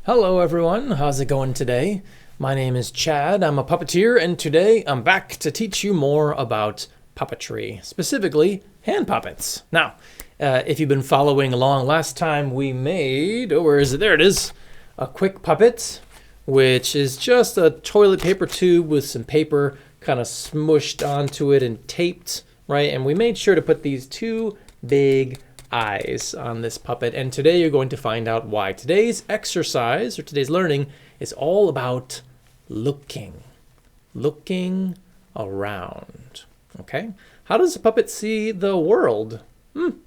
Hello everyone, how's it going today? My name is Chad, I'm a puppeteer, and today I'm back to teach you more about puppetry, specifically hand puppets. Now, if you've been following along, last time we made, where is it? There it is, a quick puppet, which is just a toilet paper tube with some paper kind of smushed onto it and taped, right? And we made sure to put these two big eyes on this puppet, and today you're going to find out why. Today's exercise, or today's learning, is all about looking around. Okay, how does a puppet see the world? Who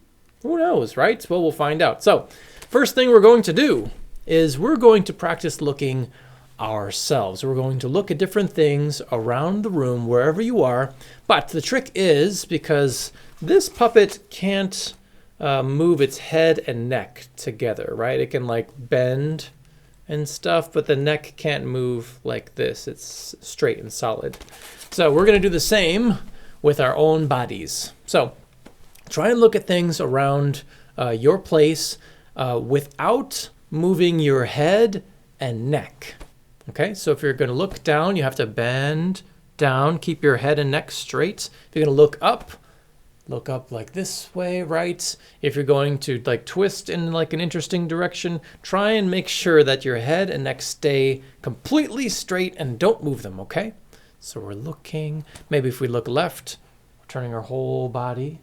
knows, right? Well, we'll find out. So first thing we're going to do is we're going to practice looking ourselves. We're going to look at different things around the room, wherever you are. But the trick is, because this puppet can't move its head and neck together, right? It can like bend and stuff, but the neck can't move like this. It's straight and solid. So we're going to do the same with our own bodies. So try and look at things around your place without moving your head and neck. Okay, so if you're going to look down, you have to bend down, keep your head and neck straight. If you're going to look up like this way, right? If you're going to like twist in like an interesting direction, try and make sure that your head and neck stay completely straight and don't move them, okay? So we're looking, maybe if we look left, we're turning our whole body,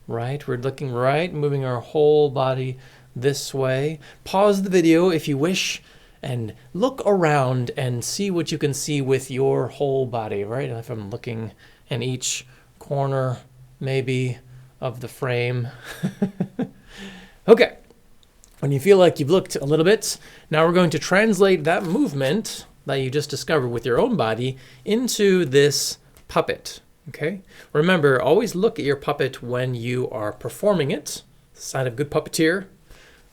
right? We're looking right, moving our whole body this way. Pause the video if you wish and look around and see what you can see with your whole body, right? If I'm looking in each corner, maybe, of the frame. Okay, when you feel like you've looked a little bit, now we're going to translate that movement that you just discovered with your own body into this puppet, okay? Remember, always look at your puppet when you are performing it. It's a sign of good puppeteer,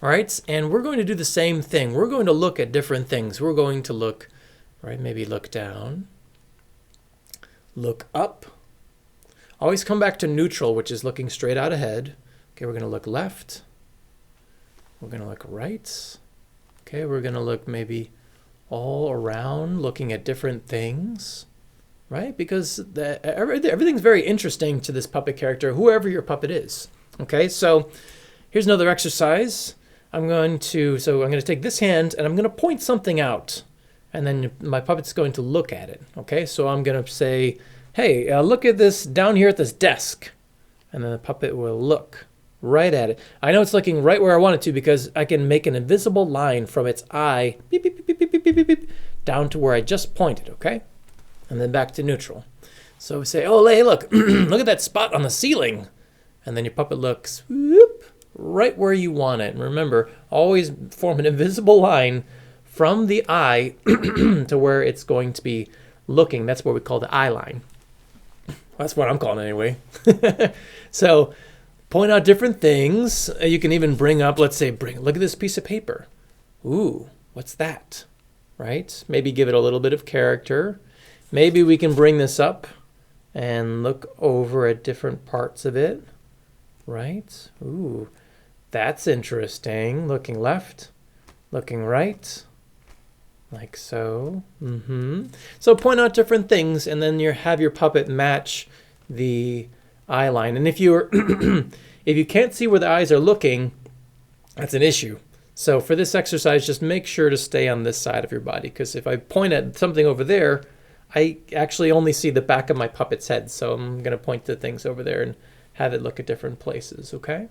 all right? And we're going to do the same thing. We're going to look at different things. We're going to look, right, maybe look down, look up. Always come back to neutral, which is looking straight out ahead. Okay, we're going to look left. We're going to look right. Okay, we're going to look maybe all around, looking at different things, right? Because everything's very interesting to this puppet character, whoever your puppet is. Okay, so here's another exercise. I'm going to take this hand and I'm going to point something out, and then my puppet's going to look at it. Okay, so I'm going to say, hey, look at this down here at this desk. And then the puppet will look right at it. I know it's looking right where I want it to because I can make an invisible line from its eye, beep, beep, beep, beep, beep, beep, beep, beep, down to where I just pointed, okay? And then back to neutral. So we say, oh, hey, look, look at that spot on the ceiling. And then your puppet looks whoop, right where you want it. And remember, always form an invisible line from the eye to where it's going to be looking. That's what we call the eye line. That's what I'm calling it anyway. So point out different things. You can even bring up, let's say, look at this piece of paper. Ooh, what's that? Right? Maybe give it a little bit of character. Maybe we can bring this up and look over at different parts of it. Right? Ooh, that's interesting. Looking left, looking right. Like so. So point out different things, and then you have your puppet match the eye line. And if you're if you can't see where the eyes are looking, that's an issue. So for this exercise, just make sure to stay on this side of your body, because if I point at something over there, I actually only see the back of my puppet's head. So I'm going to point to things over there and have it look at different places, okay?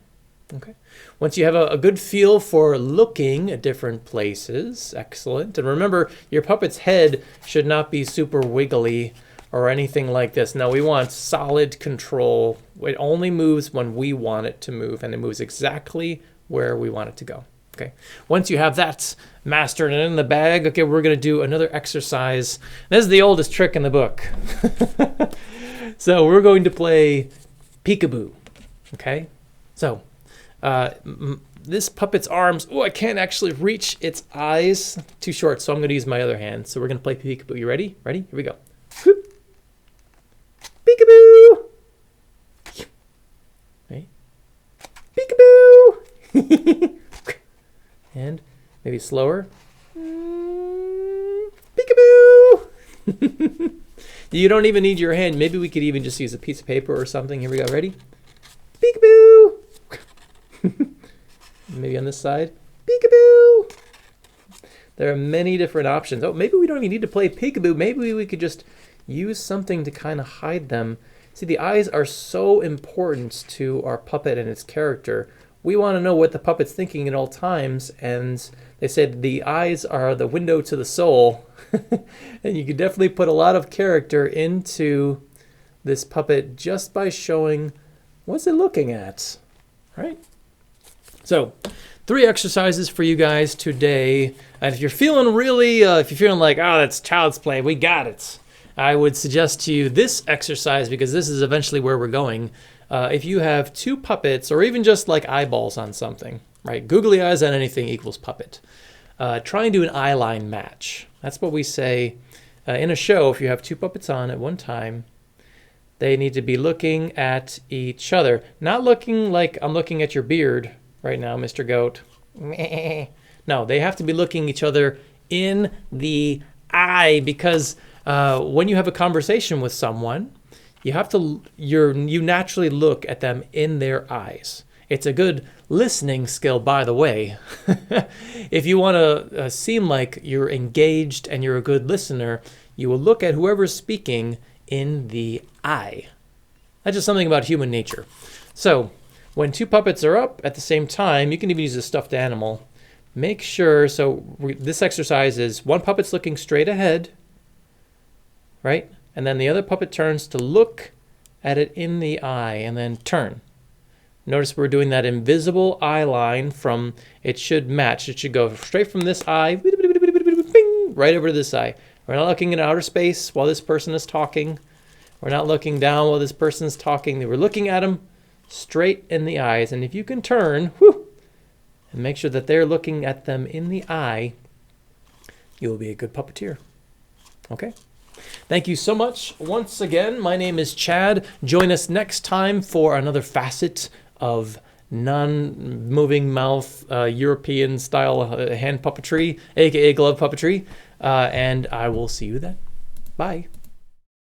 Okay. Once you have a good feel for looking at different places, excellent. And remember, your puppet's head should not be super wiggly or anything like this. No, we want solid control. It only moves when we want it to move, and it moves exactly where we want it to go. Okay. Once you have that mastered and in the bag, okay, we're going to do another exercise. This is the oldest trick in the book. So we're going to play peekaboo. Okay. So this puppet's arms, I can't actually reach its eyes, too short, so I'm going to use my other hand. So we're going to play peekaboo. You ready? Ready? Here we go. Whoop. Peekaboo! Right? Peekaboo! And maybe slower. You don't even need your hand. Maybe we could even just use a piece of paper or something. Here we go. Ready? Peekaboo! Maybe on this side. Peekaboo! There are many different options. Oh, maybe we don't even need to play peekaboo. Maybe we could just use something to kind of hide them. See, the eyes are so important to our puppet and its character. We want to know what the puppet's thinking at all times, and they said the eyes are the window to the soul. And you could definitely put a lot of character into this puppet just by showing what's it looking at, right? So 3 exercises for you guys today. And if you're feeling really, if you're feeling like, oh, that's child's play, we got it, I would suggest to you this exercise, because this is eventually where we're going. If you have 2 puppets, or even just like eyeballs on something, right? Googly eyes on anything equals puppet. Try and do an eyeline match. That's what we say in a show. If you have 2 puppets on at one time, they need to be looking at each other. Not looking like I'm looking at your beard right now, Mr. Goat. No, they have to be looking each other in the eye, because when you have a conversation with someone, you have to, you naturally look at them in their eyes. It's a good listening skill, by the way. If you want to seem like you're engaged and you're a good listener, you will look at whoever's speaking in the eye. That's just something about human nature. So when 2 puppets are up at the same time, you can even use a stuffed animal. Make sure, this exercise is 1 puppet's looking straight ahead, right? And then the other puppet turns to look at it in the eye and then turn. Notice we're doing that invisible eye line from, it should match. It should go straight from this eye, right over to this eye. We're not looking in outer space while this person is talking. We're not looking down while this person is talking. We're looking at them straight in the eyes. And if you can turn, and make sure that they're looking at them in the eye, you will be a good puppeteer. Okay? Thank you so much. Once again, my name is Chad. Join us next time for another facet of non-moving mouth European style hand puppetry, aka glove puppetry, and I will see you then. Bye.